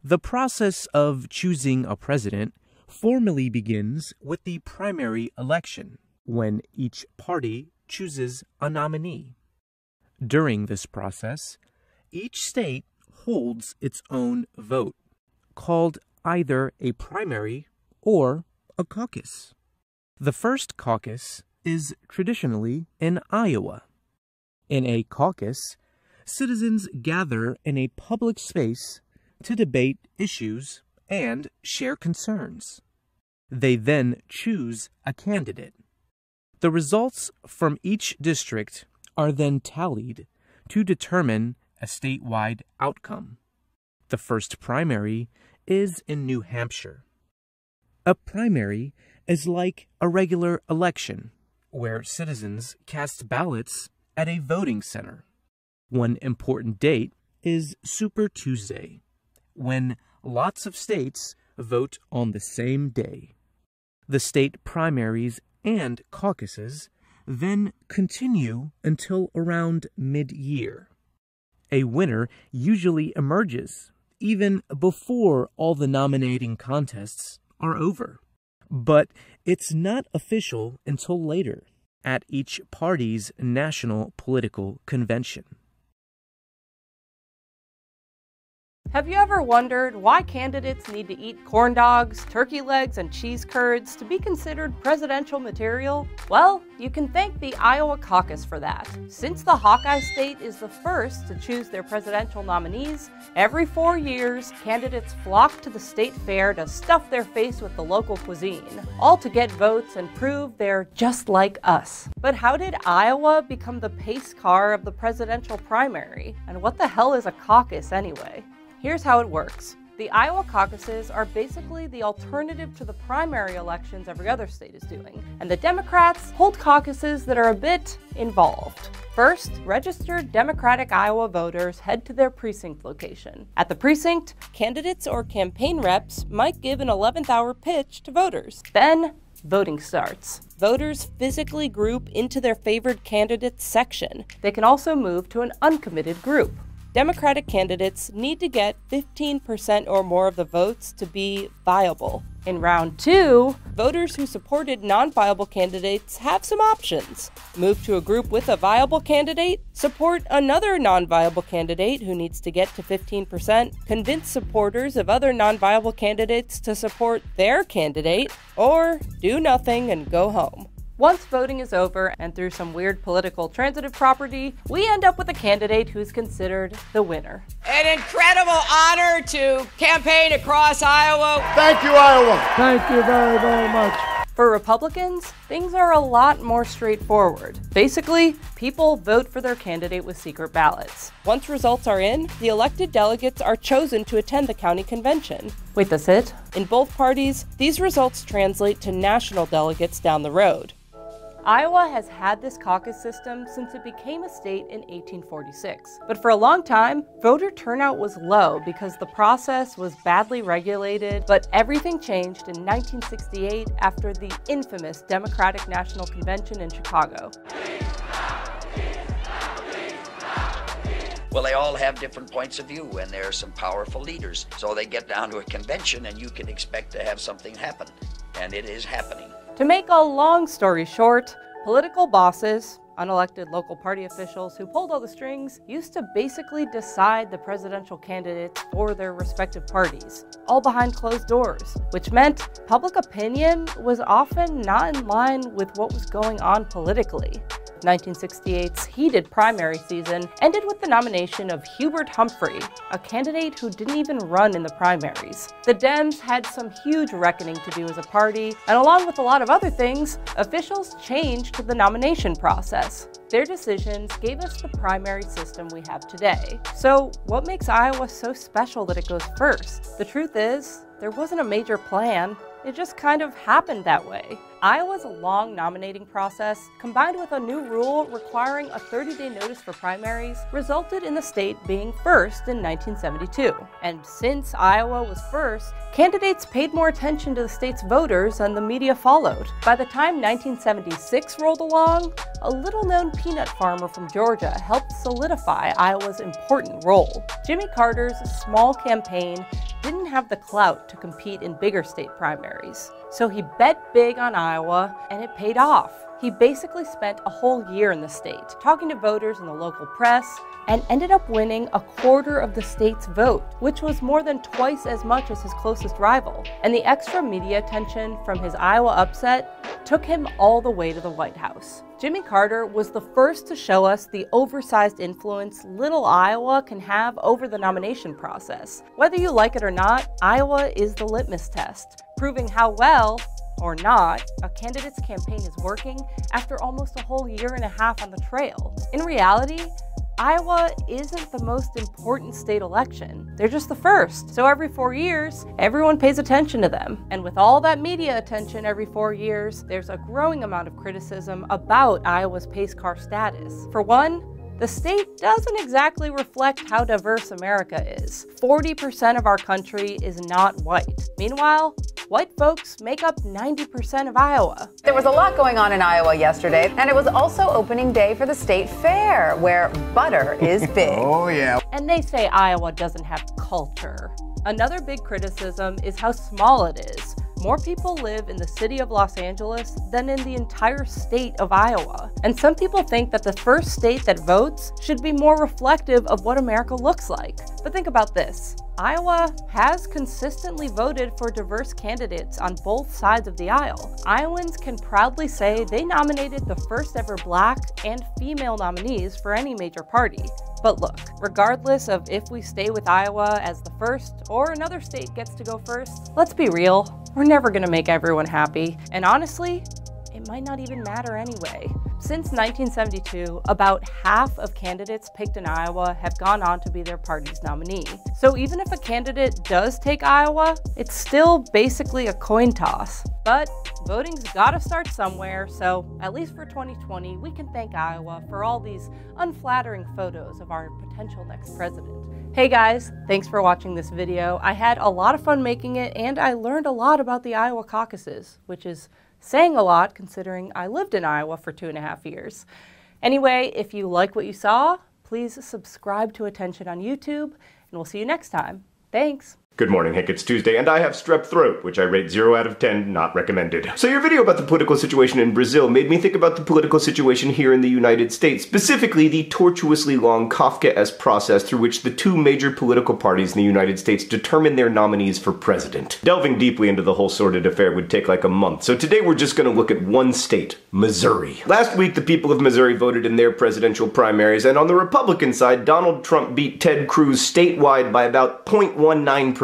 The process of choosing a president formally begins with the primary election, when each party chooses a nominee. During this process, each state holds its own vote, called either a primary or a caucus. The first caucus is traditionally in Iowa. In a caucus, citizens gather in a public space to debate issues and share concerns. They then choose a candidate. The results from each district are then tallied to determine a statewide outcome. The first primary is in New Hampshire. A primary is like a regular election, where citizens cast ballots at a voting center. One important date is Super Tuesday, when lots of states vote on the same day. The state primaries and caucuses then continue until around mid-year. A winner usually emerges even before all the nominating contests are over. But it's not official until later, at each party's national political convention. Have you ever wondered why candidates need to eat corn dogs, turkey legs, and cheese curds to be considered presidential material? Well, you can thank the Iowa caucus for that. Since the Hawkeye State is the first to choose their presidential nominees, every 4 years, candidates flock to the state fair to stuff their face with the local cuisine, all to get votes and prove they're just like us. But how did Iowa become the pace car of the presidential primary? And what the hell is a caucus anyway? Here's how it works. The Iowa caucuses are basically the alternative to the primary elections every other state is doing, and the Democrats hold caucuses that are a bit involved. First, registered Democratic Iowa voters head to their precinct location. At the precinct, candidates or campaign reps might give an 11th-hour pitch to voters. Then, voting starts. Voters physically group into their favored candidates section. They can also move to an uncommitted group. Democratic candidates need to get 15% or more of the votes to be viable. In round 2, voters who supported non-viable candidates have some options. Move to a group with a viable candidate, support another non-viable candidate who needs to get to 15%, convince supporters of other non-viable candidates to support their candidate, or do nothing and go home. Once voting is over, and through some weird political transitive property, we end up with a candidate who's considered the winner. An incredible honor to campaign across Iowa. Thank you, Iowa. Thank you very, very much. For Republicans, things are a lot more straightforward. Basically, people vote for their candidate with secret ballots. Once results are in, the elected delegates are chosen to attend the county convention. Wait, that's it? In both parties, these results translate to national delegates down the road. Iowa has had this caucus system since it became a state in 1846. But for a long time, voter turnout was low because the process was badly regulated, but everything changed in 1968 after the infamous Democratic National Convention in Chicago. Well, they all have different points of view, and there are some powerful leaders. So they get down to a convention, and you can expect to have something happen. And it is happening. To make a long story short, political bosses, unelected local party officials who pulled all the strings, used to basically decide the presidential candidates for their respective parties, all behind closed doors, which meant public opinion was often not in line with what was going on politically. 1968's heated primary season ended with the nomination of Hubert Humphrey, a candidate who didn't even run in the primaries. The Dems had some huge reckoning to do as a party, and along with a lot of other things, officials changed the nomination process. Their decisions gave us the primary system we have today. So what makes Iowa so special that it goes first? The truth is, there wasn't a major plan. It just kind of happened that way. Iowa's long nominating process, combined with a new rule requiring a 30-day notice for primaries, resulted in the state being first in 1972. And since Iowa was first, candidates paid more attention to the state's voters and the media followed. By the time 1976 rolled along, a little-known peanut farmer from Georgia helped solidify Iowa's important role. Jimmy Carter's small campaign didn't have the clout to compete in bigger state primaries. So he bet big on Iowa, and it paid off. He basically spent a whole year in the state, talking to voters in the local press, and ended up winning a quarter of the state's vote, which was more than twice as much as his closest rival. And the extra media attention from his Iowa upset took him all the way to the White House. Jimmy Carter was the first to show us the oversized influence little Iowa can have over the nomination process. Whether you like it or not, Iowa is the litmus test, proving how well, or not, a candidate's campaign is working after almost a whole year and a half on the trail. In reality, Iowa isn't the most important state election. They're just the first. So every 4 years, everyone pays attention to them. And with all that media attention every 4 years, there's a growing amount of criticism about Iowa's pace car status. For one, the state doesn't exactly reflect how diverse America is. 40% of our country is not white. Meanwhile, white folks make up 90% of Iowa. There was a lot going on in Iowa yesterday, and it was also opening day for the state fair, where butter is big. Oh, yeah. And they say Iowa doesn't have culture. Another big criticism is how small it is. More people live in the city of Los Angeles than in the entire state of Iowa. And some people think that the first state that votes should be more reflective of what America looks like. But think about this. Iowa has consistently voted for diverse candidates on both sides of the aisle. Iowans can proudly say they nominated the first ever Black and female nominees for any major party. But look, regardless of if we stay with Iowa as the first or another state gets to go first, let's be real, we're never gonna make everyone happy. And honestly, it might not even matter anyway. Since 1972, about half of candidates picked in Iowa have gone on to be their party's nominee. So even if a candidate does take Iowa, it's still basically a coin toss. But voting's gotta start somewhere, so at least for 2020, we can thank Iowa for all these unflattering photos of our potential next president. Hey guys, thanks for watching this video. I had a lot of fun making it, and I learned a lot about the Iowa caucuses, which is saying a lot considering I lived in Iowa for 2.5 years. Anyway, if you like what you saw, please subscribe to Attention on YouTube, and we'll see you next time. Thanks. Good morning, Hank. It's Tuesday, and I have strep throat, which I rate 0 out of 10, not recommended. So your video about the political situation in Brazil made me think about the political situation here in the United States, specifically the tortuously long Kafkaesque process through which the two major political parties in the United States determine their nominees for president. Delving deeply into the whole sordid affair would take like a month, so today we're just going to look at one state, Missouri. Last week, the people of Missouri voted in their presidential primaries, and on the Republican side, Donald Trump beat Ted Cruz statewide by about 0.19%.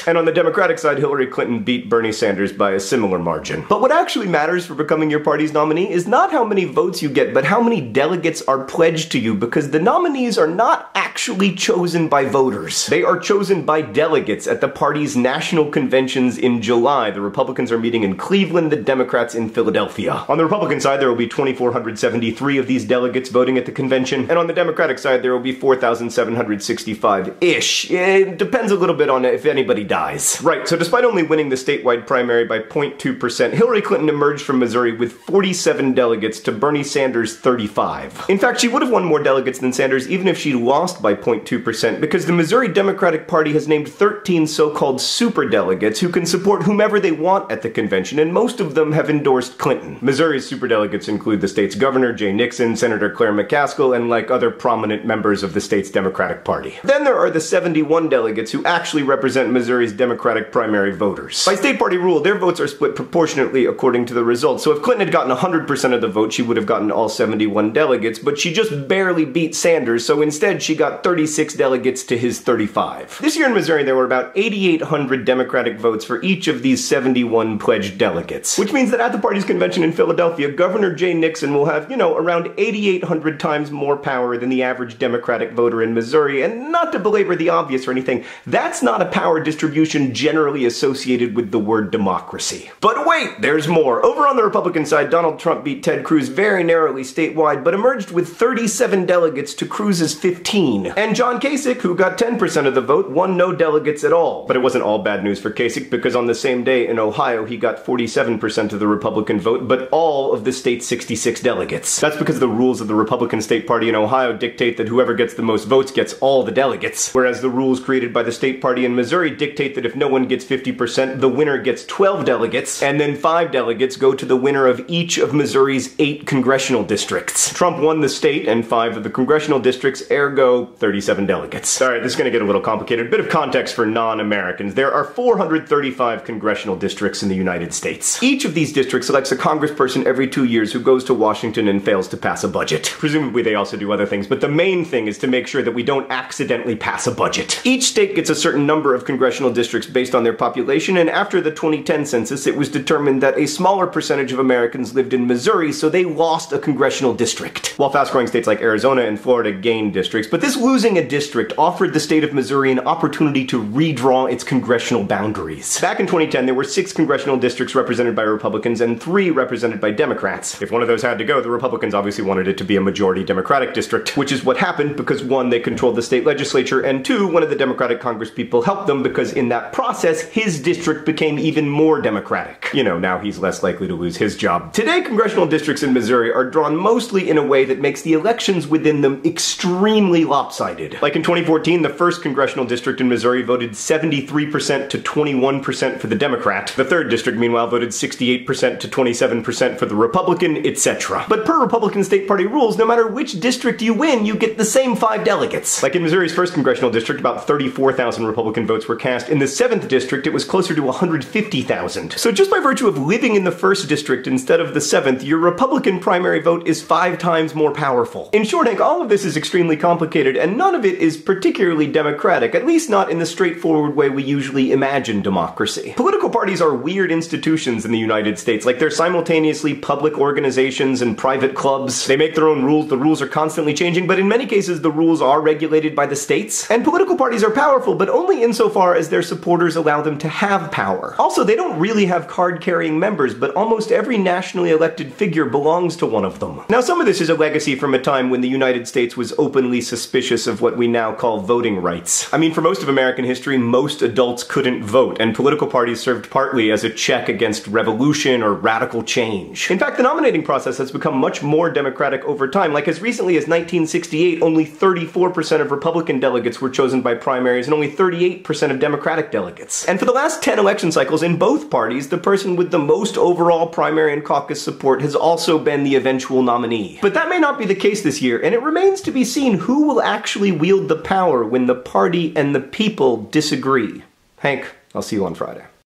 And on the Democratic side, Hillary Clinton beat Bernie Sanders by a similar margin. But what actually matters for becoming your party's nominee is not how many votes you get, but how many delegates are pledged to you, because the nominees are not actually chosen by voters. They are chosen by delegates at the party's national conventions in July. The Republicans are meeting in Cleveland, the Democrats in Philadelphia. On the Republican side, there will be 2,473 of these delegates voting at the convention, and on the Democratic side, there will be 4,765-ish. It depends a little bit on if anybody dies. Right, so despite only winning the statewide primary by 0.2%, Hillary Clinton emerged from Missouri with 47 delegates to Bernie Sanders' 35. In fact, she would have won more delegates than Sanders even if she lost by 0.2%, because the Missouri Democratic Party has named 13 so-called superdelegates who can support whomever they want at the convention, and most of them have endorsed Clinton. Missouri's superdelegates include the state's governor, Jay Nixon, Senator Claire McCaskill, and like other prominent members of the state's Democratic Party. Then there are the 71 delegates who actually represent Missouri's Democratic primary voters. By state party rule, their votes are split proportionately according to the results, so if Clinton had gotten 100% of the vote, she would have gotten all 71 delegates, but she just barely beat Sanders, so instead she got 36 delegates to his 35. This year in Missouri, there were about 8,800 Democratic votes for each of these 71 pledged delegates, which means that at the party's convention in Philadelphia, Governor Jay Nixon will have, around 8,800 times more power than the average Democratic voter in Missouri, and not to belabor the obvious or anything, that's not a power distribution generally associated with the word democracy. But wait, there's more. Over on the Republican side, Donald Trump beat Ted Cruz very narrowly statewide, but emerged with 37 delegates to Cruz's 15. And John Kasich, who got 10% of the vote, won no delegates at all. But it wasn't all bad news for Kasich, because on the same day in Ohio, he got 47% of the Republican vote, but all of the state's 66 delegates. That's because the rules of the Republican state party in Ohio dictate that whoever gets the most votes gets all the delegates, whereas the rules created by the state party in Missouri Missouri dictate that if no one gets 50%, the winner gets 12 delegates, and then 5 delegates go to the winner of each of Missouri's 8 congressional districts. Trump won the state and 5 of the congressional districts, ergo 37 delegates. Alright, this is gonna get a little complicated. A bit of context for non-Americans. There are 435 congressional districts in the United States. Each of these districts elects a congressperson every 2 years who goes to Washington and fails to pass a budget. Presumably they also do other things, but the main thing is to make sure that we don't accidentally pass a budget. Each state gets a certain number of congressional districts based on their population, and after the 2010 census, it was determined that a smaller percentage of Americans lived in Missouri, so they lost a congressional district, while fast-growing states like Arizona and Florida gained districts. But this losing a district offered the state of Missouri an opportunity to redraw its congressional boundaries. Back in 2010, there were 6 congressional districts represented by Republicans and 3 represented by Democrats. If one of those had to go, the Republicans obviously wanted it to be a majority Democratic district, which is what happened because 1, they controlled the state legislature, and 2, one of the Democratic congresspeople helped them because in that process, his district became even more Democratic. You know, now he's less likely to lose his job. Today, congressional districts in Missouri are drawn mostly in a way that makes the elections within them extremely lopsided. Like in 2014, the 1st congressional district in Missouri voted 73% to 21% for the Democrat. The 3rd district, meanwhile, voted 68% to 27% for the Republican, etc. But per Republican state party rules, no matter which district you win, you get the same 5 delegates. Like in Missouri's 1st congressional district, about 34,000 Republican votes were cast. In the 7th district, it was closer to 150,000. So just by virtue of living in the 1st district instead of the 7th, your Republican primary vote is 5 times more powerful. In short, Hank, all of this is extremely complicated, and none of it is particularly democratic, at least not in the straightforward way we usually imagine democracy. Political parties are weird institutions in the United States, like they're simultaneously public organizations and private clubs. They make their own rules, the rules are constantly changing, but in many cases the rules are regulated by the states. And political parties are powerful, but only insofar as their supporters allow them to have power. Also, they don't really have card-carrying members, but almost every nationally elected figure belongs to one of them. Now, some of this is a legacy from a time when the United States was openly suspicious of what we now call voting rights. I mean, for most of American history, most adults couldn't vote, and political parties served partly as a check against revolution or radical change. In fact, the nominating process has become much more democratic over time. Like as recently as 1968, only 34% of Republican delegates were chosen by primaries and only 38% of Democratic delegates. And for the last 10 election cycles in both parties, the person with the most overall primary and caucus support has also been the eventual nominee. But that may not be the case this year, and it remains to be seen who will actually wield the power when the party and the people disagree. Hank, I'll see you on Friday.